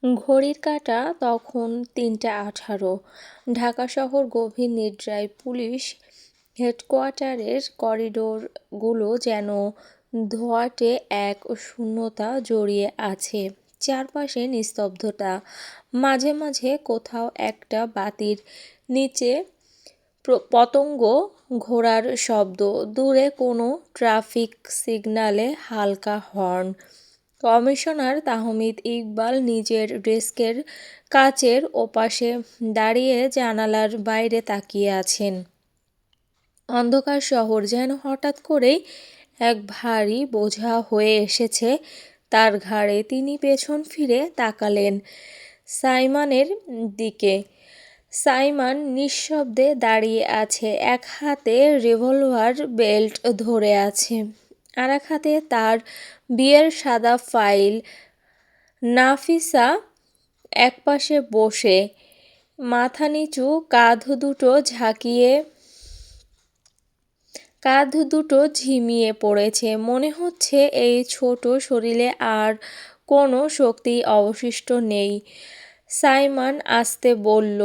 ঘড়ির কাঁটা তখন ৩টা ১৮। ঢাকা শহর গভীর নিদ্রায়। পুলিশ হেডকোয়ার্টারের করিডোরগুলো যেন ধোঁয়াটে এক শূন্যতা জড়িয়ে আছে। চারপাশে নিস্তব্ধতা। মাঝে মাঝে কোথাও একটা বাতির নিচে পতঙ্গ ঘোরার শব্দ, দূরে কোনো ট্রাফিক সিগন্যালে হালকা হর্ন। কমিশনার তাহমিদ ইকবাল নিজের ডেস্কের কাচের ওপাশে দাঁড়িয়ে জানালার বাইরে তাকিয়ে আছেন। অন্ধকার শহর যেন হঠাৎ করেই এক ভারী বোঝা হয়ে এসেছে তার ঘাড়ে। তিনি পেছন ফিরে তাকালেন সাইমনের দিকে। সাইমন নিঃশব্দে দাঁড়িয়ে আছে, এক হাতে রিভলভার বেল্ট ধরে আছে, আর এক হাতে তার বিয়ের সাদা ফাইল। নাফিসা একপাশে বসে, মাথা নিচু, কাঁধ দুটো ঝিমিয়ে পড়েছে। মনে হচ্ছে এই ছোট শরীরে আর কোনো শক্তি অবশিষ্ট নেই। সাইমন আস্তে বলল,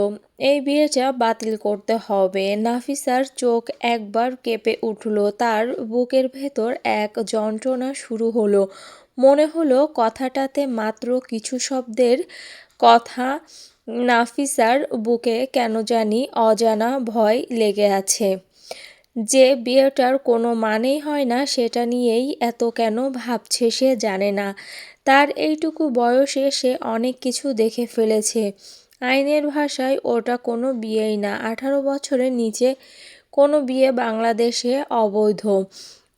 এই বিয়েটা বাতিল করতে হবে। নাফিসার চোখ একবার কেঁপে উঠল, তার বুকের ভেতর এক যন্ত্রণা শুরু হলো। মনে হলো কথাটাতে মাত্র কিছু শব্দের কথা। নাফিসার বুকে কেন জানি অজানা ভয় লেগে আছে। যে বিয়েটার কোনো মানেই হয় না, সেটা নিয়েই এত কেন ভাবছে সে জানে না। তার এইটুকু বয়সে সে অনেক কিছু দেখে ফেলেছে। আইনের ভাষায় ওটা কোনো বিয়েই না। 18 বছরের নিচে কোনো বিয়ে বাংলাদেশে অবৈধ।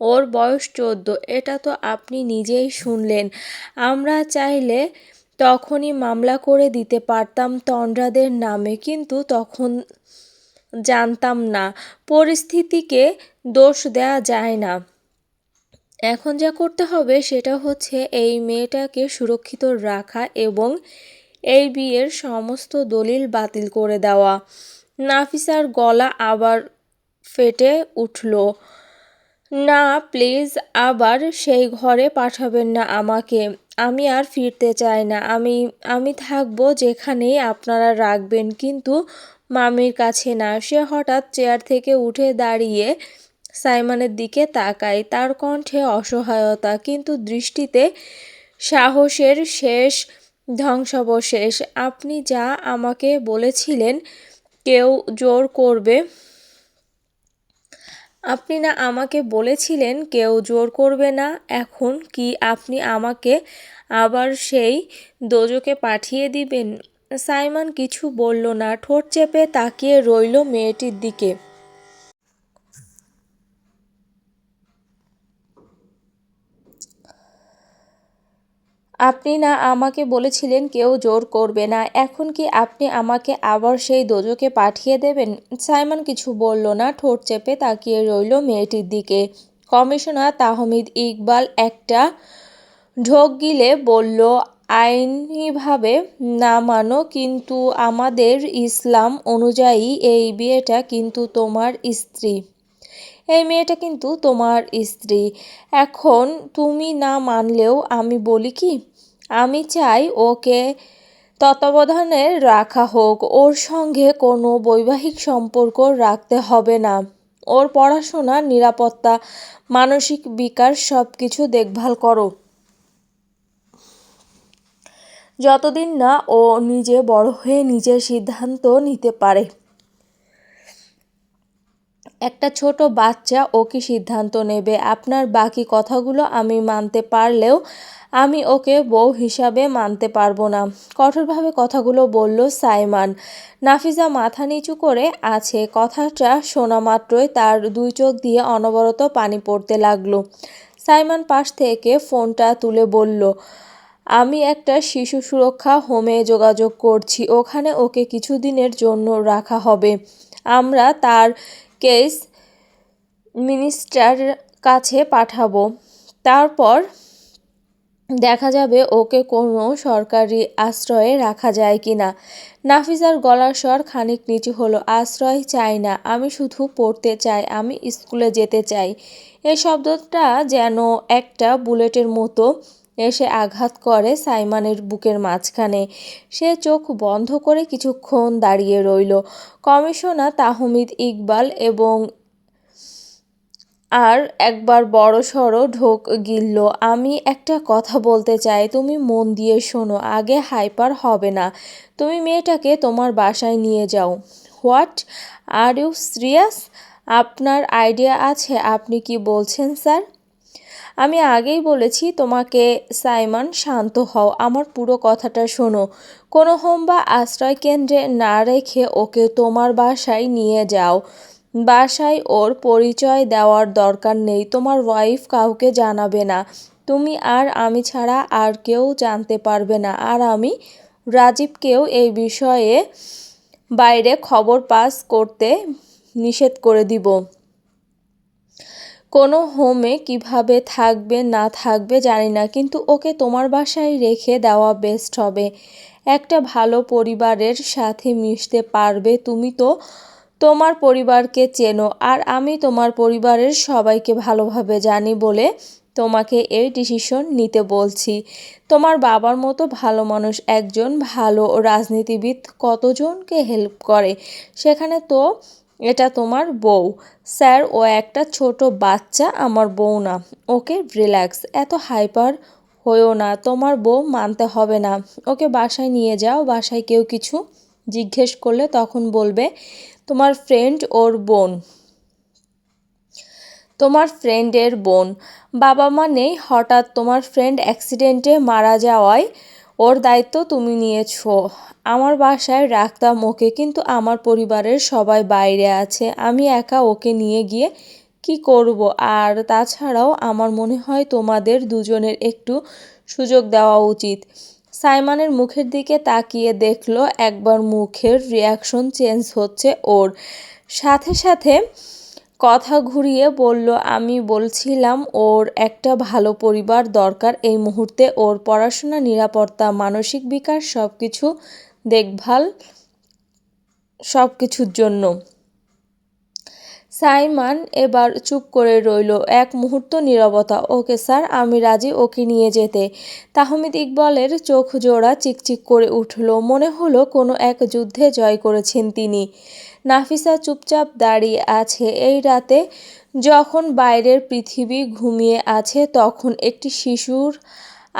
ওর বয়স 14। এটা তো আপনি নিজেই শুনলেন। আমরা চাইলে তখনই মামলা করে দিতে পারতাম তন্দ্রাদের নামে, কিন্তু তখন জানতাম না। পরিস্থিতিকে দোষ দেয়া যায় না। এখন যা করতে হবে সেটা হচ্ছে এই মেয়েটাকে সুরক্ষিত রাখা এবং এই বিয়ের সমস্ত দলিল বাতিল করে দেওয়া। নাফিসার গলা আবার ফেটে উঠল। না প্লিজ, আবার সেই ঘরে পাঠাবেন না আমাকে। আমি আর ফিরতে চাই না। আমি থাকবো যেখানেই আপনারা রাখবেন, কিন্তু মামির কাছে না। সে হঠাৎ চেয়ার থেকে উঠে দাঁড়িয়ে সাইমনের দিকে তাকায়। তার কণ্ঠে অসহায়তা, কিন্তু দৃষ্টিতে সাহসের শেষ ধ্বংসাবশেষ। আপনি যা আমাকে বলেছিলেন কেউ জোর করবে আপনি না আমাকে বলেছিলেন কেউ জোর করবে না। এখন কি আপনি আমাকে আবার সেই দোজখে পাঠিয়ে দিবেন? সাইমন কিছু বলল না, ঠোঁট চেপে তাকিয়ে রইল মেয়েটির দিকে। আপনি না আমাকে বলেছিলেন কেউ জোর করবে না। এখন কি আপনি আমাকে আবার সেই দোজখে পাঠিয়ে দেবেন? সাইমন কিছু বলল না, ঠোঁট চেপে তাকিয়ে রইল মেয়েটির দিকে। কমিশনার তাহমিদ ইকবাল একটা ঢোক গিলে বলল, আইনিভাবে না মানো, কিন্তু আমাদের ইসলাম অনুযায়ী এই বিয়েটা কিন্তু তোমার স্ত্রী। এই মেয়েটা কিন্তু তোমার স্ত্রী। এখন তুমি না মানলেও আমি বলি কি, আমি চাই ওকে তত্ত্বাবধানে রাখা হোক। ওর সঙ্গে কোনো বৈবাহিক সম্পর্ক রাখতে হবে না। ওর পড়াশোনা, নিরাপত্তা, মানসিক বিকাশ সব কিছু দেখভাল করো, যতদিন না ও নিজে বড় হয়ে নিজের সিদ্ধান্ত নিতে পারে। একটা ছোট বাচ্চা ও কি সিদ্ধান্ত নেবে? আপনার বাকি কথাগুলো আমি মানতে পারলেও আমি ওকে বউ হিসাবে মানতে পারবো না, কঠোরভাবে কথাগুলো বলল সাইমন। নাফিসা মাথা নিচু করে আছে। কথাটা শোনা মাত্রই তার দুই চোখ দিয়ে অনবরত পানি পড়তে লাগলো। সাইমন পাশ থেকে ফোনটা তুলে বলল, আমি একটা শিশু সুরক্ষা হোমে যোগাযোগ করছি। ওখানে ওকে কিছুদিনের জন্য রাখা হবে। আমরা তার কেস মিনিস্টার কাছে পাঠাবো। তারপর দেখা যাবে ওকে কোনো সরকারি আশ্রয়ে রাখা যায় কিনা। নাফিসার গলার স্বর খানিক নিচু হলো। আশ্রয় চাই না, আমি শুধু পড়তে চাই, আমি স্কুলে যেতে চাই। এই শব্দটা যেন একটা বুলেটের মতো এসে আঘাত করে সাইমনের বুকের মাঝখানে। সে চোখ বন্ধ করে কিছুক্ষণ দাঁড়িয়ে রইল। কমিশনার তাহমিদ ইকবাল এবং আর একবার বড়সড় ঢোক গিলল। আমি একটা কথা বলতে চাই, তুমি মন দিয়ে শোনো। আগে হাইপার হবে না। তুমি মেয়েটাকে তোমার বাসায় নিয়ে যাও। What, are you serious? আপনার আইডিয়া আছে আপনি কি বলছেন স্যার? আমি আগেই বলেছি তোমাকে। সাইমন, শান্ত হও, আমার পুরো কথাটা শোনো। কোনো হোম বা আশ্রয় কেন্দ্রে না রেখে ওকে তোমার বাসায় নিয়ে যাও। বাসায় ওর পরিচয় দেওয়ার দরকার নেই। তোমার ওয়াইফ কাউকে জানাবে না। তুমি আর আমি ছাড়া আর কেউ জানতে পারবে না। আর আমি রাজীবকেও এই বিষয়ে বাইরে খবর পাস করতে নিষেধ করে দিব। কোনো হোমে কিভাবে থাকবে না থাকবে জানি না, কিন্তু ওকে তোমার বাসায় রেখে দেওয়া বেস্ট হবে। একটা ভালো পরিবারের সাথে মিশতে পারবে। তুমি তো তোমার পরিবারকে চেনো, আর আমি তোমার পরিবারের সবাইকে ভালোভাবে জানি বলে তোমাকে এই ডিসিশন নিতে বলছি। তোমার বাবার মতো ভালো মানুষ, একজন ভালো রাজনীতিবিদ কতজনকে হেল্প করে, সেখানে তো এটা তোমার বউ। স্যার, ও একটা ছোট বাচ্চা, আমার বউ না। ওকে রিল্যাক্স, এত হাইপার হয়েও না। তোমার বউ মানতে হবে না। ওকে বাসায় নিয়ে যাও। বাসায় কেউ কিছু জিজ্ঞেস করলে তখন বলবে তোমার ফ্রেন্ড ওর বোন, তোমার ফ্রেন্ডের বোন। বাবা মা নেই, হঠাৎ তোমার ফ্রেন্ড অ্যাক্সিডেন্টে মারা যাওয়ায় ওর দায়িত্ব তুমি নিয়েছো। আমার বাসায় রাখতাম ওকে, কিন্তু আমার পরিবারের সবাই বাইরে আছে। আমি একা ওকে নিয়ে গিয়ে কি করব? আর তাছাড়াও আমার মনে হয় তোমাদের দুজনের একটু সুযোগ দেওয়া উচিত। সাইমনের মুখের দিকে তাকিয়ে দেখলো একবার মুখের রিয়াকশন চেঞ্জ হচ্ছে ওর। সাথে সাথে কথা ঘুরিয়ে বলল, আমি বলছিলাম ওর একটা ভালো পরিবার দরকার এই মুহূর্তে। ওর পড়াশোনা, নিরাপত্তা, মানসিক বিকাশ সবকিছু দেখভাল, সবকিছুর জন্য। সাইমন এবার চুপ করে রইল। এক মুহূর্ত নীরবতা। ওকে স্যার, আমি রাজি ওকে নিয়ে যেতে। তাহমিদ ইকবালের চোখ জোড়া চিকচিক করে উঠল। মনে হলো কোনো এক যুদ্ধে জয় করেছেন তিনি। নাফিসা চুপচাপ দাঁড়িয়ে আছে। এই রাতে যখন বাইরের পৃথিবী ঘুমিয়ে আছে, তখন একটি শিশুর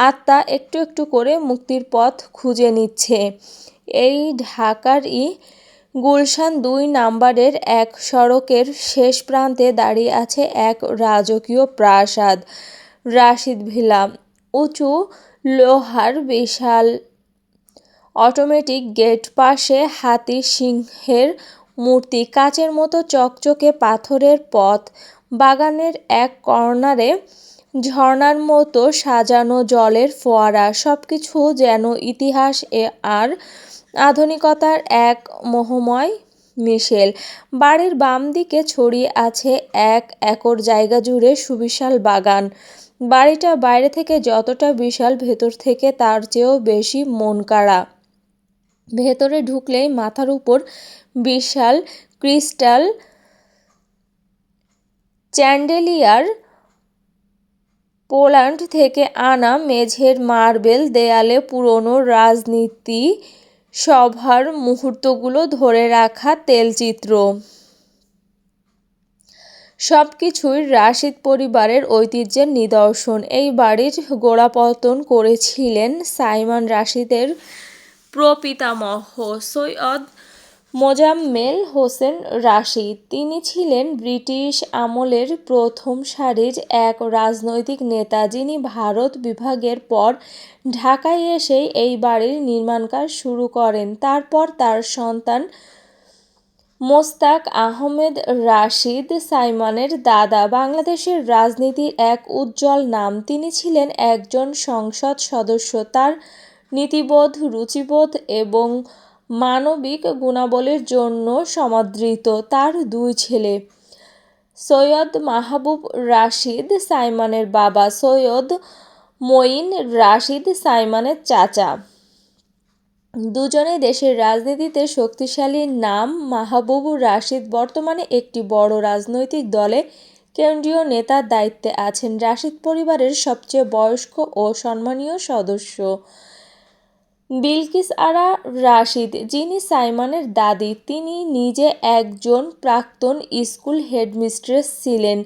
আত্মা একটু একটু করে মুক্তির পথ খুঁজে নিচ্ছে। এই ঢাকারই গুলশান ২ নাম্বারের এক সড়কের শেষ প্রান্তে দাঁড়িয়ে আছে এক রাজকীয় প্রাসাদ, রাশিদ ভিলা। উঁচু লোহার বিশাল অটোমেটিক গেট, পাশে হাতি সিংহের মূর্তি, কাচের মতো চকচকে পাথরের পথ, বাগানের এক কর্নারে ঝর্ণার মতো সাজানো জলের ফোয়ারা। সবকিছু যেন ইতিহাস আর আধুনিকতার এক মোহময় মিশেল। বাড়ির বাম দিকে ছড়িয়ে আছে ১ একর জায়গা জুড়ে সুবিশাল বাগান। বাড়িটা বাইরে থেকে যতটা বিশাল, ভেতর থেকে তার চেয়েও বেশি মনকাড়া। ভেতরে ঢুকলেই মাথার উপর বিশাল ক্রিস্টাল চ্যান্ডেলিয়ার, পোল্যান্ড থেকে আনা মেঝের মার্বেল দেয়ালে পুরনো রাজনীতি সভার মুহূর্তগুলো ধরে রাখা তেলচিত্র। সবকিছুই রাশিদ পরিবারের ঐতিহ্যের নিদর্শন। এই বাড়ির গোড়াপত্তন করেছিলেন সাইমন রাশিদের প্রপিতামহ সৈয়দ মোজাম্মেল হোসেন রাশিদ। তিনি ছিলেন ব্রিটিশ আমলের প্রথম সারির এক রাজনৈতিক নেতা, যিনি ভারত বিভাগের পর ঢাকায় এসেই এই বাড়ির নির্মাণকাজ শুরু করেন। তারপর তার সন্তান মোস্তাক আহমেদ রাশিদ, সাইমনের দাদা, বাংলাদেশের রাজনীতির এক উজ্জ্বল নাম। তিনি ছিলেন একজন সংসদ সদস্য। তার নীতিবোধ, রুচিবোধ এবং মানবিক গুণাবলীর জন্য সমাদৃত। তার ২ ছেলে, সৈয়দ মাহবুব রাশিদ সাইমনের বাবা, সৈয়দ মঈন রাশিদ সাইমনের চাচা। দুজনেই দেশের রাজনীতিতে শক্তিশালী নাম। মাহবুব রাশিদ বর্তমানে একটি বড় রাজনৈতিক দলে কেন্দ্রীয় নেতার দায়িত্বে আছেন। রাশিদ পরিবারের সবচেয়ে বয়স্ক ও সম্মানীয় সদস্য। বিলকিস আরা রাশিদ, যিনি সাইমনের দাদি, তিনি নিজে একজন প্রাক্তন স্কুল হেডমিস্ট্রেস ছিলেন।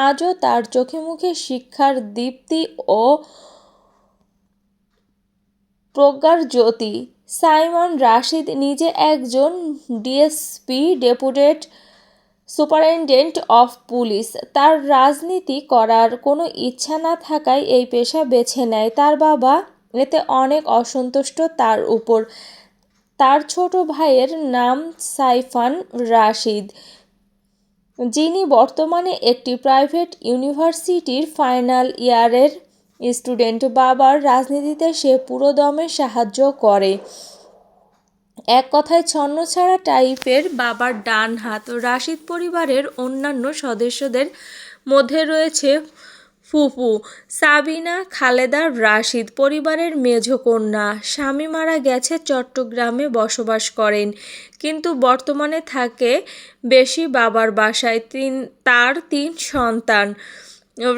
আজও তার চোখে মুখে শিক্ষার দীপ্তি ও প্রজ্ঞার জ্যোতি। সাইমন রাশিদ নিজে একজন DSP, deputed superintendent of police. তার রাজনীতি করার কোনো ইচ্ছা না থাকায় এই পেশা বেছে নেয়। তার বাবা এতে অনেক অসন্তুষ্ট তার উপর। তার ছোট ভাইয়ের নাম সাইফান রাশিদ, যিনি বর্তমানে একটি প্রাইভেট ইউনিভার্সিটির ফাইনাল ইয়ারের স্টুডেন্ট। বাবার রাজনীতিতে সে পুরোদমে সাহায্য করে। এক কথায় ছন্নছাড়া টাইপের বাবার ডান হাত। রাশিদ পরিবারের অন্যান্য সদস্যদের মধ্যে রয়েছে ফুফু সাবিনা খালেদা রাশিদ, পরিবারের মেঝ কন্যা। স্বামী মারা গেছে, চট্টগ্রামে বসবাস করেন, কিন্তু বর্তমানে থাকে বেশি বাবার বাসায়। তার 3 সন্তান।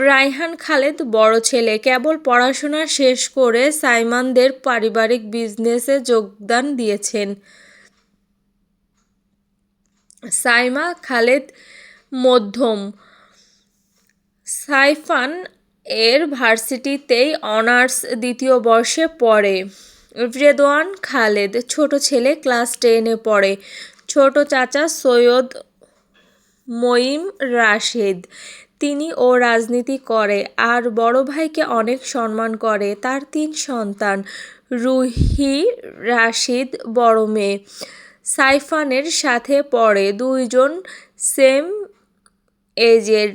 রায়হান খালেদ বড় ছেলে, কেবল পড়াশোনা শেষ করে সাইমনদের পারিবারিক বিজনেসে যোগদান দিয়েছেন। সাইমা খালেদ মধ্যম। সাইফান এর ভার্সিটিতেই অনার্স দ্বিতীয় বর্ষে পড়ে। রেদওয়ান খালেদ ছোট ছেলে, ক্লাস 10-এ পড়ে। ছোট চাচা সৈয়দ মঈম রাশেদ, তিনিও রাজনীতি করে আর বড় ভাইকে অনেক সম্মান করে। তার 3 সন্তান। রুহি রাশিদ বড় মেয়ে, সাইফানের সাথে পড়ে। 2 জন সেম এজের।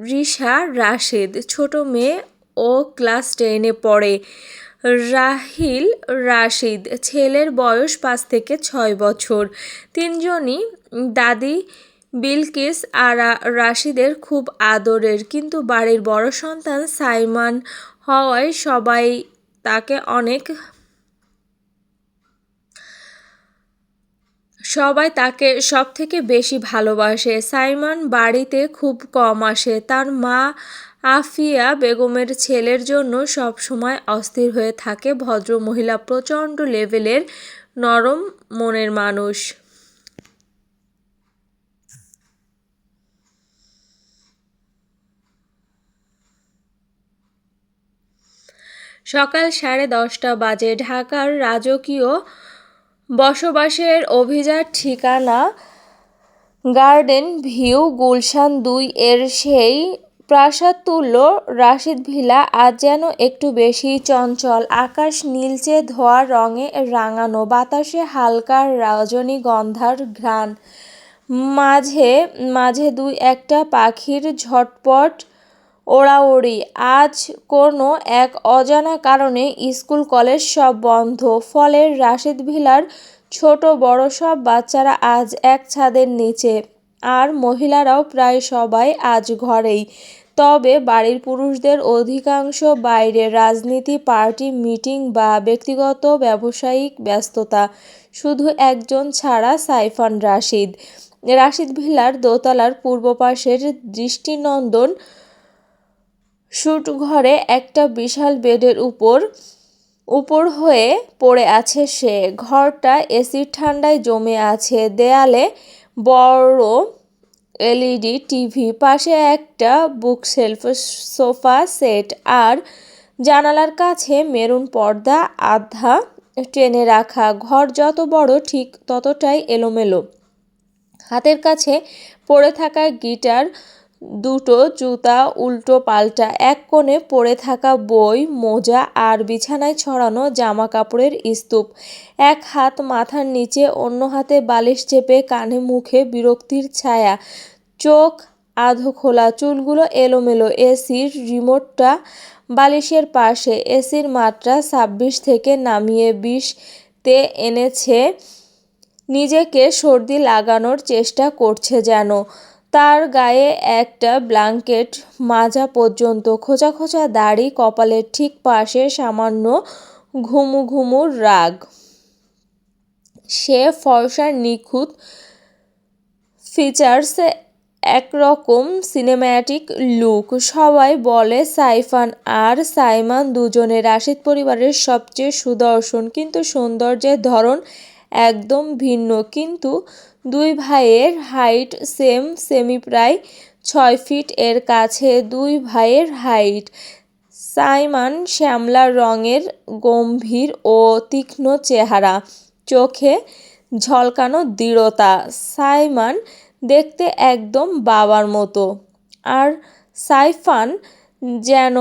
রিশা রাশিদ ছোট মেয়ে, ও ক্লাস 10-এ পড়ে। রাহিল রাশিদ ছেলের বয়স 5 থেকে 6 বছর। 3 জনই দাদি বিলকিস আরা রাশিদের খুব আদরের, কিন্তু বাড়ির বড় সন্তান সাইমন হওয়ায় সবাই তাকে সব থেকে বেশি ভালোবাসে। সাইমন বাড়িতে খুব কম আসে। তার মা আফিয়া বেগমের ছেলের জন্য সব সময় অস্থির হয়ে থাকে। ভদ্র মহিলা, প্রচণ্ড লেভেলের নরম মনের মানুষ। সকাল 10:30 বাজে। ঢাকার রাজকীয় বসবাসের অভিজাত ঠিকানা গার্ডেন ভিউ গুলশান 2 এর সেই প্রাসাদতুল্য রাশিদ ভিলা আজ যেন একটু বেশি চঞ্চল। আকাশ নীলচে ধোয়া রঙে রাঙানো, বাতাসে হালকা রজনীগন্ধার ঘ্রাণ। মাঝে মাঝে 2-1টা পাখির ঝটপট ওড়াউড়ি। আজ কোনো এক অজানা কারণে স্কুল কলেজ সব বন্ধ। ফলে রাশিদ ভিলার ছোট বড় সব বাচ্চারা আজ এক ছাদের নিচে, আর মহিলারাও প্রায় সবাই আজ ঘরেই। তবে বাড়ির পুরুষদের অধিকাংশ বাইরে, রাজনীতি, পার্টি মিটিং বা ব্যক্তিগত ব্যবসায়িক ব্যস্ততা। শুধু একজন ছাড়া, সাইফান রাশিদ। রাশিদ ভিলার দোতলার পূর্ব পাশের দৃষ্টিনন্দন শুট ঘরে একটা বিশাল বেডের উপর হয়ে পড়ে আছে সে। ঘরটা এসির ঠান্ডায় জমে আছে। দেয়ালে বড় এলইডি টিভি, পাশে একটা বুকশেলফ, সোফা সেট, আর জানালার কাছে মেরুন পর্দা আধা টেনে রাখা। ঘর যত বড় ঠিক ততটাই এলোমেলো। হাতের কাছে পড়ে থাকা গিটার, 2টো জুতা উল্টো পাল্টা, এক কোণে পড়ে থাকা বই, মোজা, আর বিছানায় ছড়ানো জামা কাপড়ের স্তূপ। এক হাত মাথার নিচে, অন্য হাতে বালিশ চেপে, কানে মুখে বিরক্তির ছায়া। চোখ আধো খোলা, চুলগুলো এলোমেলো। এসির রিমোটটা বালিশের পাশে। এসির মাত্রা 26 থেকে নামিয়ে 20-তে এনেছে। নিজেকে সর্দি লাগানোর চেষ্টা করছে যেন। তার গায়ে একটা ব্ল্যাঙ্কেট মাজা পর্যন্ত। খোঁচা খোঁচা দাড়ি, কপালের ঠিক পাশে সামান্য ঘুমু ঘুমু রাগ। সে ফর্সা, নিখুঁত ফিচার্স, একরকম সিনেম্যাটিক লুক। সবাই বলে সাইফান আর সাইমান দুজনে রাশিদ পরিবারের সবচেয়ে সুদর্শন, কিন্তু সৌন্দর্যের ধরন একদম ভিন্ন। কিন্তু দুই ভাইয়ের হাইট সেমি, প্রায় 6 ফিট এর কাছে দুই ভাইয়ের হাইট। সাইমান শ্যামলা রঙের, গম্ভীর ও তীক্ষ্ণ চেহারা, চোখে ঝলকানো দৃঢ়তা। সাইমান দেখতে একদম বাবার মতো, আর সাইফান যেন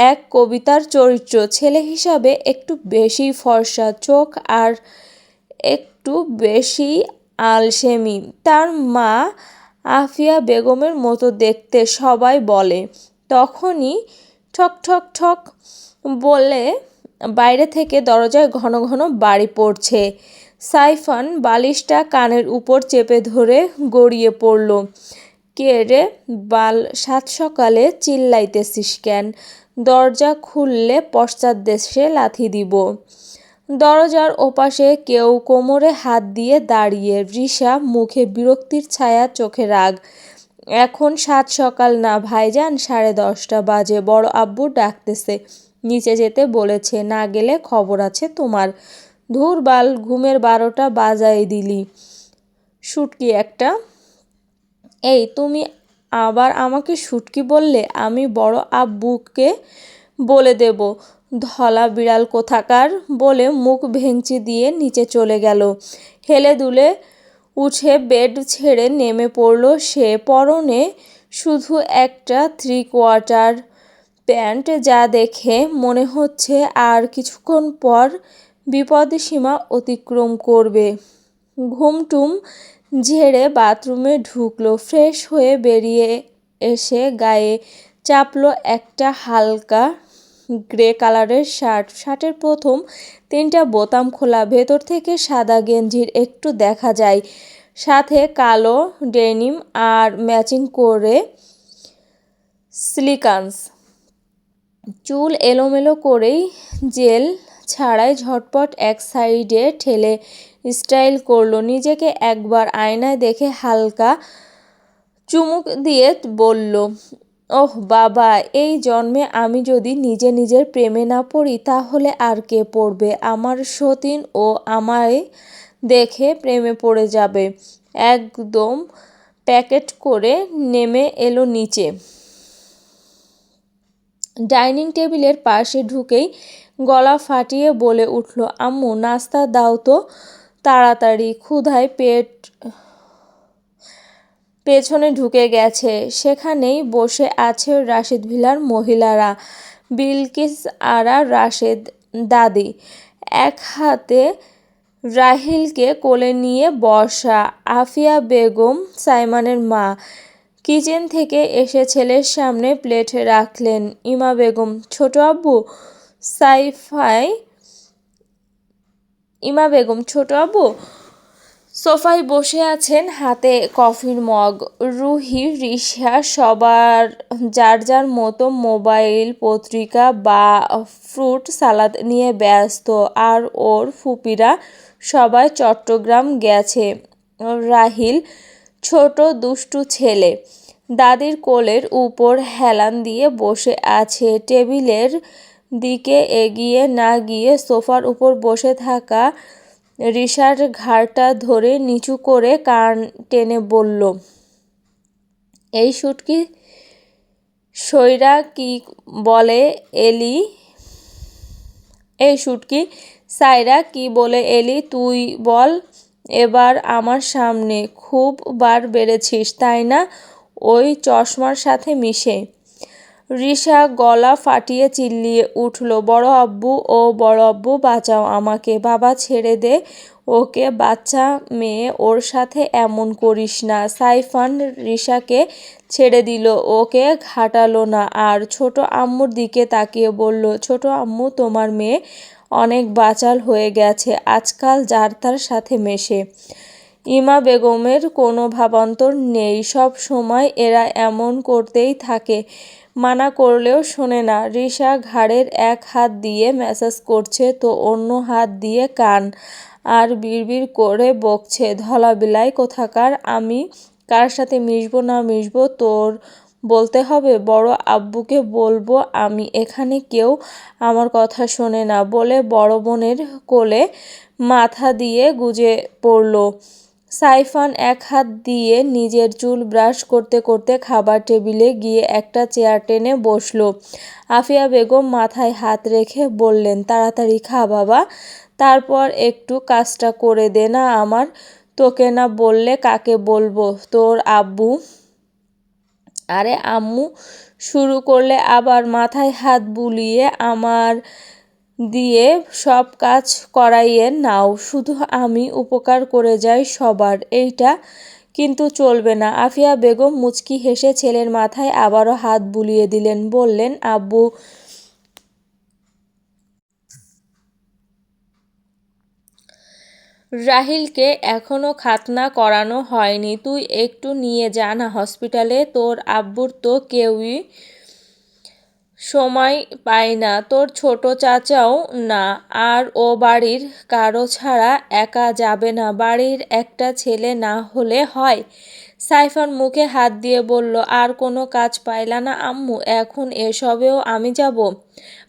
এক কবিতার চরিত্র। ছেলে হিসাবে একটু বেশি ফর্সা, চোখ আর একটু বেশি আলসেমি। তার মা আফিয়া বেগমের মতো দেখতে সবাই বলে। তখনই ঠক ঠক ঠক বলে বাইরে থেকে দরজায় ঘন ঘন বাড়ি পড়ছে। সাইফান বালিশটা কানের উপর চেপে ধরে গড়িয়ে পড়ল। কে রে বাল, সাত সকালে চিল্লাইতেছিস কেন? দরজা খুললে পশ্চাৎদেশে লাথি দিব। দরজার ওপাশে কেউ কোমরে হাত দিয়ে দাঁড়িয়ে। রিশা, মুখে বিরক্তির ছায়া, চোখে রাগ। এখন সাত সকাল না ভাইজান, 10:30 বাজে। বড় আব্বু ডাকতেছে, নিচে যেতে বলেছে। না গেলে খবর আছে তোমার। ধুর বাল, ঘুমের 12টা বাজায় দিলি শুটকি একটা। এই তুমি আবার আমাকে শুটকি বললে? আমি বড় আব্বুকে বলে দেব, ধলা বিড়াল কোথাকার, বলে মুখ ভেঙচি দিয়ে নিচে চলে গেল। হেলে দুলে উঠে বেড ছেড়ে নেমে পড়ল সে। পরনে শুধু একটা 3/4 প্যান্ট, যা দেখে মনে হচ্ছে আর কিছুক্ষণ পর বিপদসীমা অতিক্রম করবে। ঘুমটুম ঝেড়ে বাথরুমে ঢুকলো। ফ্রেশ হয়ে বেরিয়ে এসে গায়ে চাপলো একটা হালকা গ্রে কালারের শার্ট। শার্টের প্রথম 3টা বোতাম খোলা, ভেতর থেকে সাদা গেঞ্জির একটু দেখা যায়, সাথে কালো ডেনিম আর ম্যাচিং করে স্লিকান্স। চুল এলোমেলো করেই জেল ছাড়াই ঝটপট এক সাইডে ঠেলে স্টাইল করলো। নিজেকে একবার আয়নায় দেখে হালকা চুমুক দিয়ে বলল, ওহ বাবা, এই জন্মে আমি যদি নিজের প্রেমে না পড়ি তাহলে আর কে পড়বে? আমার সতীন ও আমায় দেখে প্রেমে পড়ে যাবে। একদম প্যাকেট করে নেমে এলো নিচে। ডাইনিং টেবিলের পাশে ঢুকেই গলা ফাটিয়ে বলে উঠল, আম্মু নাস্তা দাও তো তাড়াতাড়ি, ক্ষুধায় পেছনে ঢুকে গেছে। সেখানেই বসে আছে রাশেদ ভিলার মহিলারা, বিলকিস আরা, রাশেদ দাদি। এক হাতে রাহিলকে কোলে নিয়ে বসা আফিয়া বেগম, সাইমানের মা। কিচেন থেকে এসে ছেলের সামনে প্লেট রাখলেন ইমা বেগম। ছোট আব্বু ইমা বেগম, ছোট আব্বু সোফায় বসে আছেন, হাতে কফির মগ। রুহি, রিশা সবার যার যার মতো মোবাইল, পত্রিকা বা ফ্রুট সালাদ নিয়ে ব্যস্ত। আর ওর ফুপিরা সবাই চট্টগ্রাম গেছে। রাহিল, ছোট দুষ্টু ছেলে, দাদির কোলের উপর হেলান দিয়ে বসে আছে। টেবিলের দিকে এগিয়ে না গিয়ে সোফার উপর বসে থাকা রিশার ঘাড়টা ধরে নিচু করে কান টেনে বলল, এই শুটকি সইরা কি বলে এলি? এই শুটকি সাইরা কি বলে এলি তুই বল এবার আমার সামনে? খুব বার বেড়েছিস তাই না, ওই চশমার সাথে মিশে? রিশা গলা ফাটিয়ে চিল্লিয়ে উঠল, বড় আব্বু ও বড় আব্বু বাঁচাও আমাকে, বাবা ছেড়ে দে ওকে, বাচ্চা মেয়ে, ওর সাথে এমন করিস না। সাইফান রিশাকে ছেড়ে দিল, ওকে ঘাটালো না আর ছোট আম্মুর দিকে তাকিয়ে বলল, ছোট আম্মু তোমার মেয়ে অনেক বাচাল হয়ে গেছে আজকাল, যার তার সাথে মেশে। ইমা বেগমের কোনো ভাবান্তর নেই, সব সময় এরা এমন করতেই থাকে, মানা করলেও শোনে না। রিশা ঘাড়ের এক হাত দিয়ে ম্যাসাজ করছে তো অন্য হাত দিয়ে কান, আর বিড়বিড় করে বকছে, ধলা বিলাই কোথাকার, আমি কার সাথে মিশবো না মিশবো তোর বলতে হবে? বড় আব্বুকে বলবো আমি, এখানে কেউ আমার কথা শোনে না বলে বড় বোনের কোলে মাথা দিয়ে গুজে পড়ল। সাইফান এক হাত দিয়ে নিজের চুল ব্রাশ করতে করতে খাবার টেবিলে গিয়ে একটা চেয়ার টেনে বসলো। আফিয়া বেগম মাথায় হাত রেখে বললেন, তাড়াতাড়ি খা বাবা, তারপর একটু কাজটা করে দে না আমার। তোকে না বললে কাকে বলবো? তোর আব্বু আরে আম্মু শুরু করলে আবার মাথায় হাত বুলিয়ে আমার দিয়ে সব কাজ করাইয়ে নাও, শুধু আমি উপকার করে যাই সবার, এইটা কিন্তু চলবে না। আফিয়া বেগম মুচকি হেসে ছেলের মাথায় আবারও হাত বুলিয়ে দিলেন, বললেন, আব্বু রাহিলকে এখনো খাতনা করানো হয়নি, তুই একটু নিয়ে যা না হসপিটালে, তোর আব্বুর তো কেউই সময় পায় না, তোর ছোট চাচাও না, আর ও বাড়ির কারো ছাড়া একা যাবে না, বাড়ির একটা ছেলে না হলে হয়? সাইফান মুখে হাত দিয়ে বলল, আর কোনো কাজ পাইলা না আম্মু, এখন এসবেও আমি যাব?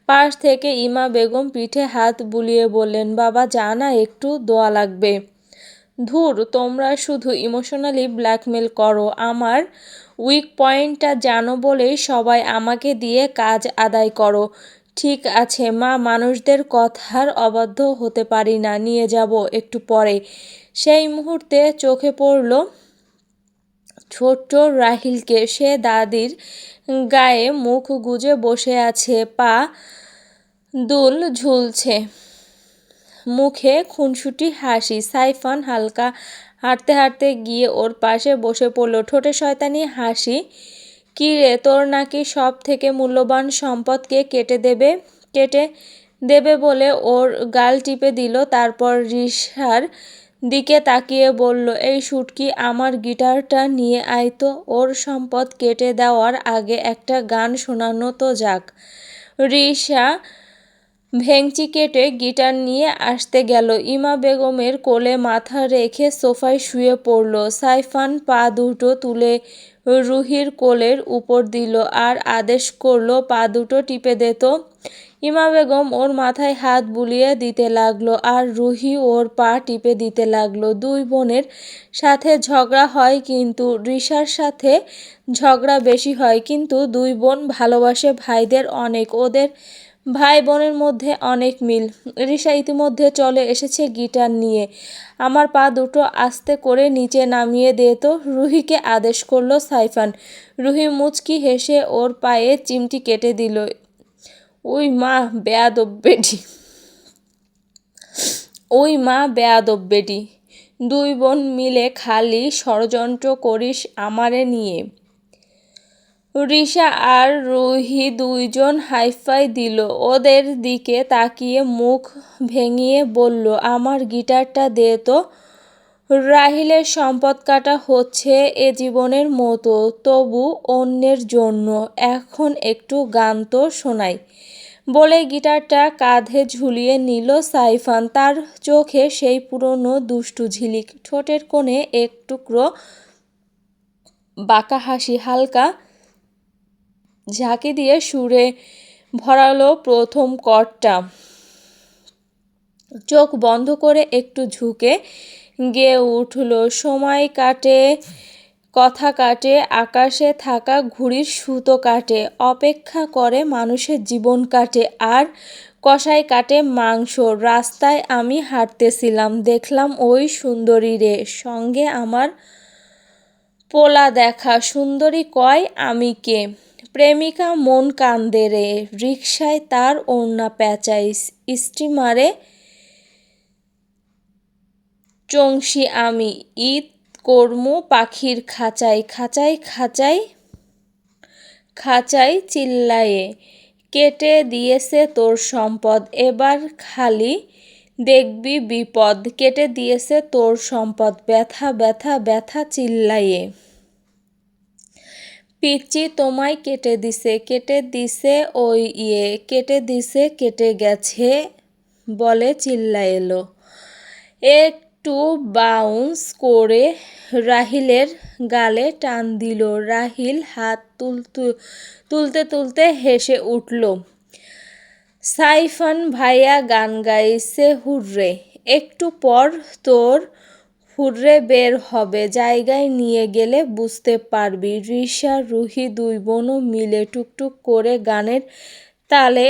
পাশ থেকে ইমা বেগম পিঠে হাত বুলিয়ে বললেন, বাবা যা না, একটু দোয়া লাগবে। ধুর, তোমরা শুধু ইমোশনালি ব্ল্যাকমেল করো, আমার উইক পয়েন্টটা জানো বলেই সবাই আমাকে দিয়ে কাজ আদায় করো। ঠিক আছে মা, মানুষদের কথার অবাধ্য হতে পারি না, নিয়ে যাব একটু পরে। সেই মুহূর্তে চোখে পড়ল ছোট্ট রাহিলকে, সে দাদির গায়ে মুখ গুজে বসে আছে, পা দুল ঝুলছে, মুখে খুনসুটি হাসি। সাইফান হালকা হাঁটতে হাঁটতে গিয়ে ওর পাশে বসে পড়ল, ঠোঁটে শয়তানি হাসি। কি রে, তোর নাকি সব থেকে মূল্যবান সম্পদকে কেটে দেবে বলে ওর গাল টিপে দিল, তারপর রিশার দিকে তাকিয়ে বলল, এই শুটকি, আমার গিটারটা নিয়ে আয় তো, ওর সম্পদ কেটে দেওয়ার আগে একটা গান শোনানো তো যাক। রিশা ভেংচি কেটে গিটার নিয়ে আসতে গেল। ইমা বেগমের কোলে মাথা রেখে সোফায় শুয়ে পড়ল। সাইফান পা দুটো তুলে রুহির কোলের উপর দিল আর আদেশ করলো, পা দুটো টিপে দে তো। ইমা বেগম ওর মাথায় হাত বুলিয়ে দিতে লাগলো আর রুহি ওর পা টিপে দিতে লাগলো। দুই বোনের সাথে ঝগড়া হয়, কিন্তু রিশার সাথে ঝগড়া বেশি হয়, কিন্তু দুই বোন ভালোবাসে ভাইদের অনেক, ওদের ভাই বোনের মধ্যে অনেক মিল। রিশা ইতিমধ্যে চলে এসেছে গিটার নিয়ে। আমার পা দুটো আস্তে করে নিচে নামিয়ে দে তো, রুহিকে আদেশ করলো সাইফান। রুহি মুচকি হেসে ওর পায়ে চিমটি কেটে দিল। ওই মা বেয়াদব বেটি, দুই বোন মিলে খালি ষড়যন্ত্র করিস আমারে নিয়ে। রিশা আর রুহি দুইজন হাইফাই দিল, ওদের দিকে তাকিয়ে মুখ ভেঙিয়ে বলল, আমার গিটারটা দে তো। রাহিলের সম্পদ কাটা হচ্ছে এ জীবনের মতো, তবু অন্যের জন্য, এখন একটু গান তো শোনাই। বলে গিটারটা কাঁধে ঝুলিয়ে নিল সাইফান, তার চোখে সেই পুরনো দুষ্টু ঝিলিক, ঠোঁটের কোণে এক টুকরো বাঁকা হাসি, হালকা ঝাঁকি দিয়ে সুরে ভরালো প্রথম কর্ডটা। চোখ বন্ধ করে একটু ঝুঁকে গেয়ে উঠল, সময় কাটে, কথা কাটে, আকাশে থাকা ঘুড়ির সুতো কাটে, অপেক্ষা করে মানুষের জীবন কাটে, আর কষাই কাটে মাংস। রাস্তায় আমি হাঁটতেছিলাম, দেখলাম ওই সুন্দরী রে, সঙ্গে আমার পোলা দেখা। সুন্দরী কয় আমি কে? প্রেমিকা মন কান্দে রে, রিকশায় তার ওড়না পেঁচাই, স্টিমারে চংশি আমি, ঈদ কর্মু পাখির খাঁচায়, খাঁচায় খাঁচায় খাঁচায় চিল্লায়ে, কেটে দিয়েছে তোর সম্পদ, এবার খালি দেখবি বিপদ, কেটে দিয়েছে তোর সম্পদ, ব্যথা ব্যথা ব্যথা চিল্লায়ে। পিচ্চি তোমায় কেটে দিছে ওই কেটে দিছে, কেটে গেছে বলে চিল্লা এলো। একটু বাউন্স করে রাহিলের গালে টান দিল। রাহিল হাত তুলতে তুলতে হেসে উঠল। সাইফান ভাইয়া গান গাইছে হুররে, একটু পর তোর হুররে বের হবে, জায়গায় নিয়ে গেলে বুঝতে পারবি। রিশা রুহি দুই বোনও মিলে টুকটুক করে গানের তালে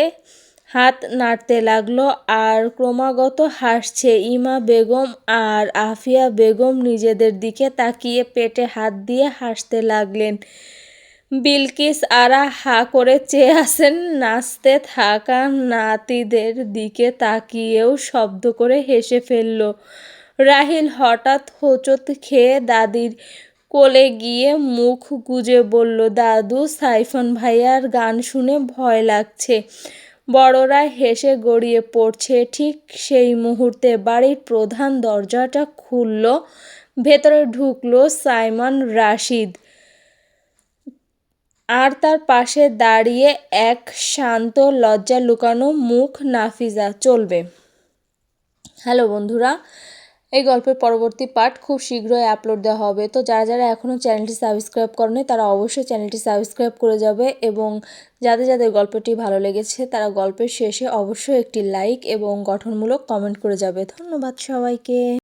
হাত নাড়তে লাগলো আর ক্রমাগত হাসছে। ইমা বেগম আর আফিয়া বেগম নিজেদের দিকে তাকিয়ে পেটে হাত দিয়ে হাসতে লাগলেন। বিলকিস আরা হা করে চেয়ে আছেন। নাচতে থাকা নাতিদের দিকে তাকিয়েও শব্দ করে হেসে ফেলল। রাহিল হঠাৎ হোঁচট খেয়ে দাদির কোলে গিয়ে মুখ গুজে বলল, দাদু, সাইফান ভাইয়ার গান শুনে ভয় লাগছে। বড়রা হেসে গড়িয়ে পড়ছে। ঠিক সেই মুহূর্তে বাড়ির প্রধান দরজাটা খুলল। ভেতরে ঢুকলো সাইমন রাশিদ আর তার পাশে দাঁড়িয়ে এক শান্ত লজ্জা লুকানো মুখ নাফিজা। চলবে। হ্যালো বন্ধুরা, এই গল্পের পরবর্তী পার্ট খুব শীঘ্রই আপলোড দেওয়া হবে। তো যারা যারা এখনও চ্যানেলটি সাবস্ক্রাইব করেনি তারা অবশ্যই চ্যানেলটি সাবস্ক্রাইব করে যাবে এবং যাদের যাদের গল্পটি ভালো লেগেছে তারা গল্পের শেষে অবশ্যই একটি লাইক এবং গঠনমূলক কমেন্ট করে যাবে। ধন্যবাদ সবাইকে।